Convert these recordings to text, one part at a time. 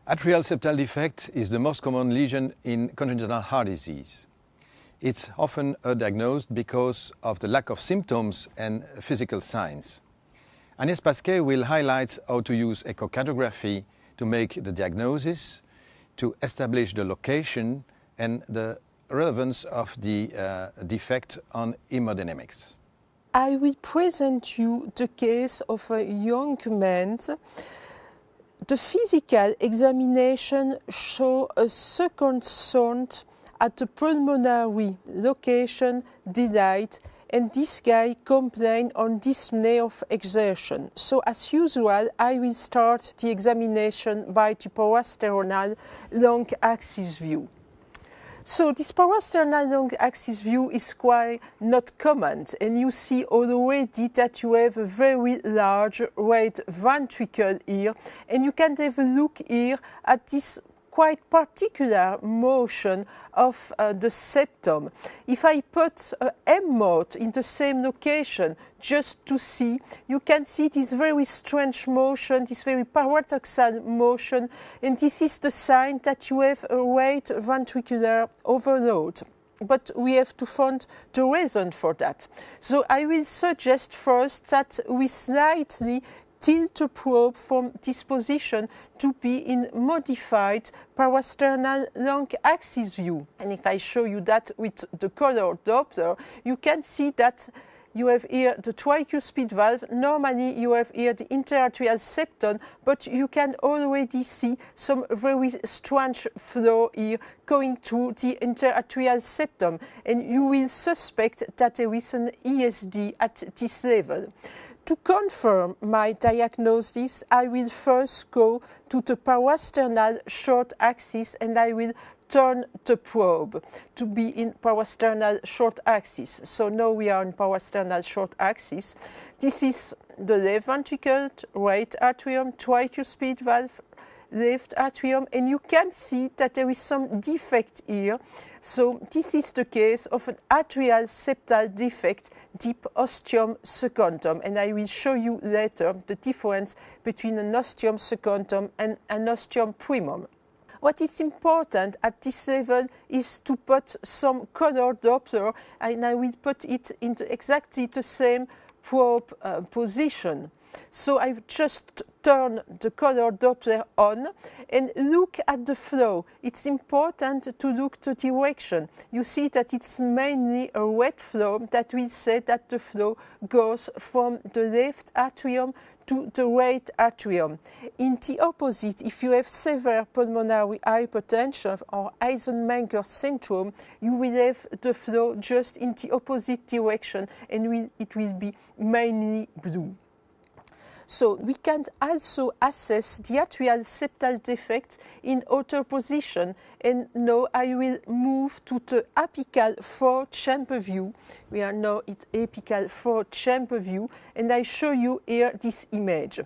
Atrial septal defect is the most common lesion in congenital heart disease. It's often diagnosed because of the lack of symptoms and physical signs. Agnès Pasquet will highlight how to use echocardiography to make the diagnosis, to establish the location and the relevance of the defect on hemodynamics. I will present you the case of a young man. The physical examination shows a second sound at the pulmonary location delayed, and this guy complained on dyspnea of exertion. So as usual, I will start the examination by the parasternal long axis view. So this parasternal long axis view is quite not common, and you see already that you have a very large right ventricle here, and you can have a look here at this quite particular motion of the septum. If I put a M mode in the same location just to see, you can see this very strange motion, this very paradoxal motion, and this is the sign that you have a right ventricular overload. But we have to find the reason for that. So I will suggest first that we slightly tilt the probe from this position to be in modified parasternal long axis view. And if I show you that with the color Doppler, you can see that you have here the tricuspid valve. Normally you have here the interatrial septum, but you can already see some very strange flow here going through the interatrial septum, and you will suspect that there is an ESD at this level. To confirm my diagnosis, I will first go to the parasternal short axis and I will turn the probe to be in parasternal short axis. So now we are in parasternal short axis. This is the left ventricle, right atrium, tricuspid valve, left atrium, and you can see that there is some defect here. So this is the case of an atrial septal defect, deep ostium secundum, and I will show you later the difference between an ostium secundum and an ostium primum. What is important at this level is to put some color Doppler, and I will put it into exactly the same probe position. So I just turn the color Doppler on and look at the flow. It's important to look to direction. You see that it's mainly a red flow, that will say that the flow goes from the left atrium to the right atrium. In the opposite, if you have severe pulmonary hypertension or Eisenmenger syndrome, you will have the flow just in the opposite direction, and it will be mainly blue. So we can also assess the atrial septal defect in other position, and now I will move to the apical four-chamber view. We are now at apical four-chamber view, and I show you here this image.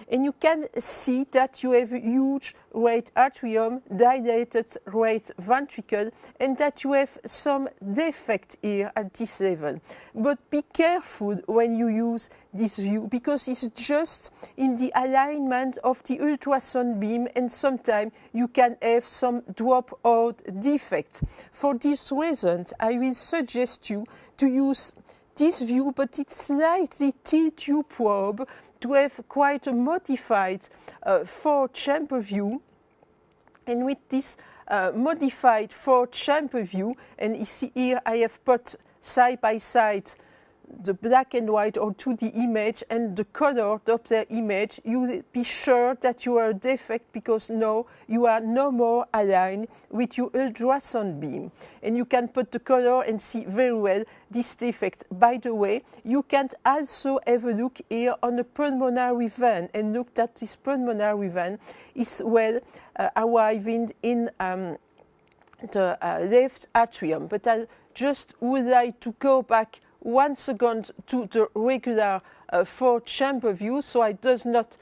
And you can see that you have a huge right atrium, dilated right ventricle, and that you have some defect here at this level. But be careful when you use this view, because it's just in the alignment of the ultrasound beam, and sometimes you can have some dropout defect. For this reason, I will suggest you to use this view, but it's slightly tilt your probe to have quite a modified four-chamber view. And with this modified four-chamber view, and you see here I have put side by side the black and white or 2D image and the color Doppler image, you will be sure that you are a defect, because now you are no more aligned with your ultrasound beam. And you can put the color and see very well this defect. By the way, you can also have a look here on the pulmonary vein and look that this pulmonary vein is well arriving in the left atrium. But I just would like to go back 1 second to the regular four-chamber view, so I does not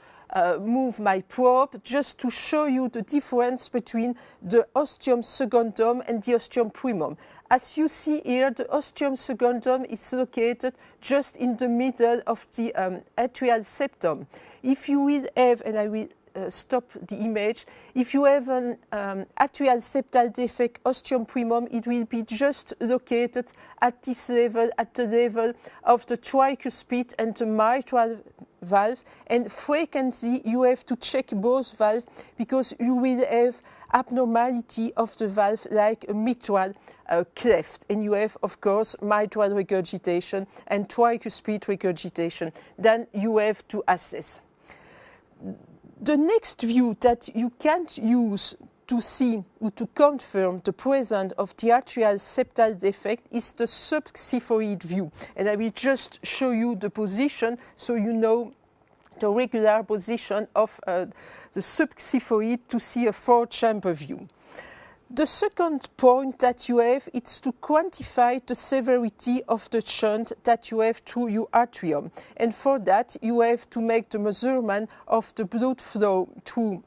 move my probe, just to show you the difference between the ostium secundum and the ostium primum. As you see here, the ostium secundum is located just in the middle of the atrial septum. If you will have, and I will stop the image. If you have an atrial septal defect ostium primum, it will be just located at this level, at the level of the tricuspid and the mitral valve, and frequently you have to check both valves because you will have abnormality of the valve like a mitral cleft, and you have of course mitral regurgitation and tricuspid regurgitation. Then you have to assess. The next view that you can't use to see or to confirm the presence of the atrial septal defect is the subxiphoid view. And I will just show you the position so you know the regular position of the subxiphoid to see a four-chamber view. The second point that you have is to quantify the severity of the shunt that you have through your atrium. And for that, you have to make the measurement of the blood flow through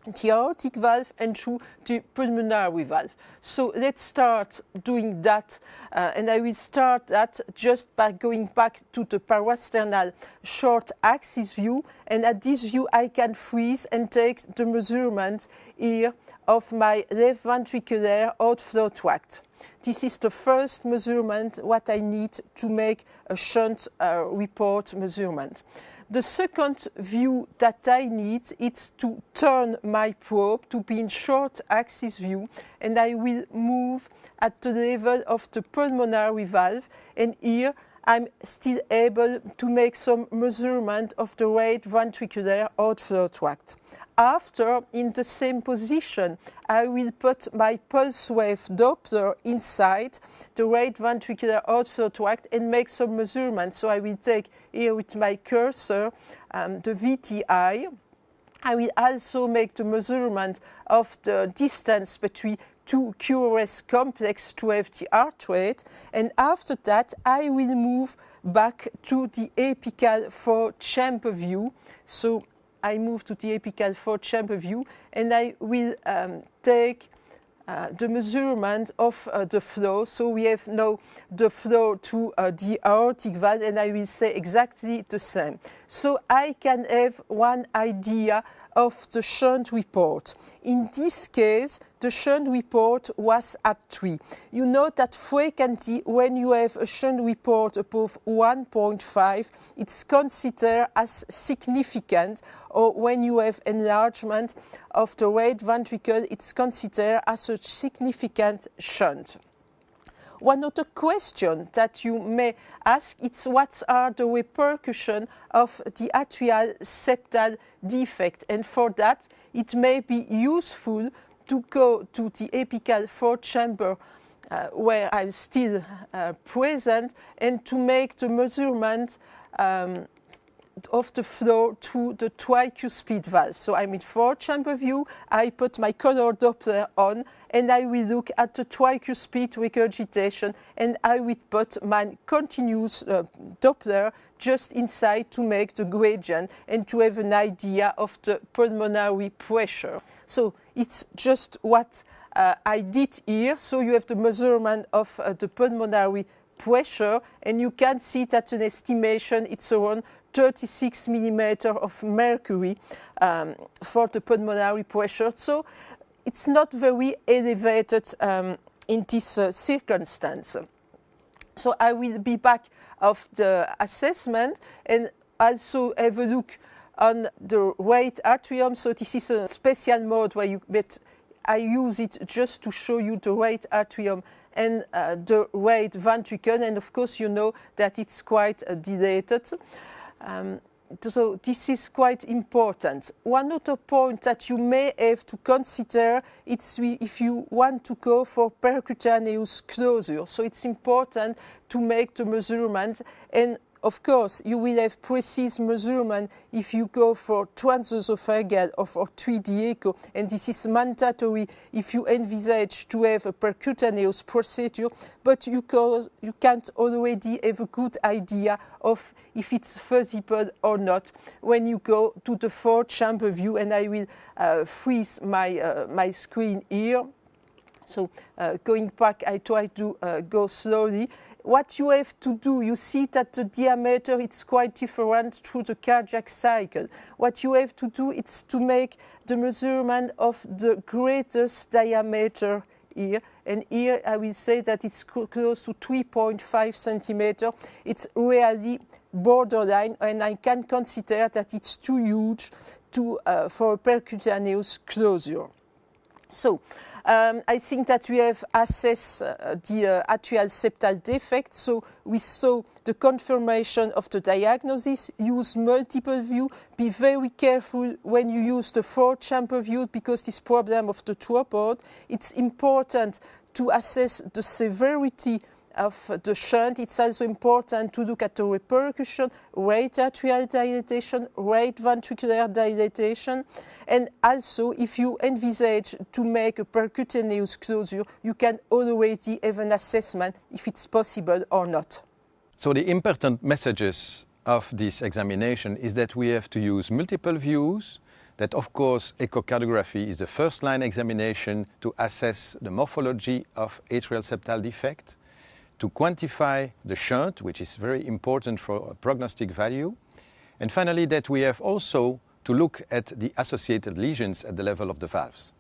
the aortic valve and through the pulmonary valve. So let's start doing that, and I will start that just by going back to the parasternal short axis view, and at this view I can freeze and take the measurement here of my left ventricular outflow tract. This is the first measurement what I need to make a shunt report measurement. The second view that I need is to turn my probe to be in short axis view, and I will move at the level of the pulmonary valve, and here I'm still able to make some measurement of the right ventricular outflow tract. After, in the same position, I will put my pulse wave Doppler inside the right ventricular outflow tract and make some measurements. So I will take here with my cursor the VTI. I will also make the measurement of the distance between two QRS complex to have the heart rate, and after that I will move back to the apical four-chamber view. So I move to the apical four-chamber view, and I will take the measurement of the flow. So we have now the flow to the aortic valve, and I will say exactly the same. So I can have one idea of the shunt report. In this case, the shunt report was at 3. You know that frequently when you have a shunt report above 1.5, it's considered as significant, or when you have enlargement of the right ventricle, it's considered as a significant shunt. One other question that you may ask is what are the repercussions of the atrial septal defect, and for that it may be useful to go to the apical four-chamber where I'm still present, and to make the measurement of the flow through the tricuspid valve. So I'm in four-chamber view, I put my color Doppler on, and I will look at the tricuspid regurgitation, and I will put my continuous Doppler just inside to make the gradient and to have an idea of the pulmonary pressure. So it's just what I did here. So you have the measurement of the pulmonary pressure, and you can see that an estimation it's around 36 millimeter of mercury for the pulmonary pressure. So it's not very elevated in this circumstance. So I will be back of the assessment and also have a look on the right atrium. So this is a special mode where I use it just to show you the right atrium and the right ventricle, and of course you know that it's quite dilated. So this is quite important. One other point that you may have to consider is if you want to go for percutaneous closure. So it's important to make the measurement, and of course you will have precise measurement if you go for transesophageal or for 3D echo, and this is mandatory if you envisage to have a percutaneous procedure, but you can't already have a good idea of if it's feasible or not when you go to the four-chamber view, and I will freeze my screen here. So going back, I try to go slowly, what you have to do, you see that the diameter is quite different through the cardiac cycle. What you have to do is to make the measurement of the greatest diameter here. And here I will say that it's close to 3.5 centimeter. It's really borderline, and I can consider that it's too huge for a percutaneous closure. So, I think that we have assessed the atrial septal defect. So we saw the confirmation of the diagnosis, use multiple view, be very careful when you use the 4-chamber view because this problem of the dropout. It's important to assess the severity of the shunt. It's also important to look at the repercussion, right atrial dilatation, right ventricular dilatation, and also if you envisage to make a percutaneous closure, you can already have an assessment if it's possible or not. So the important messages of this examination is that we have to use multiple views, that of course echocardiography is the first-line examination to assess the morphology of atrial septal defect, to quantify the shunt, which is very important for a prognostic value, and finally that we have also to look at the associated lesions at the level of the valves.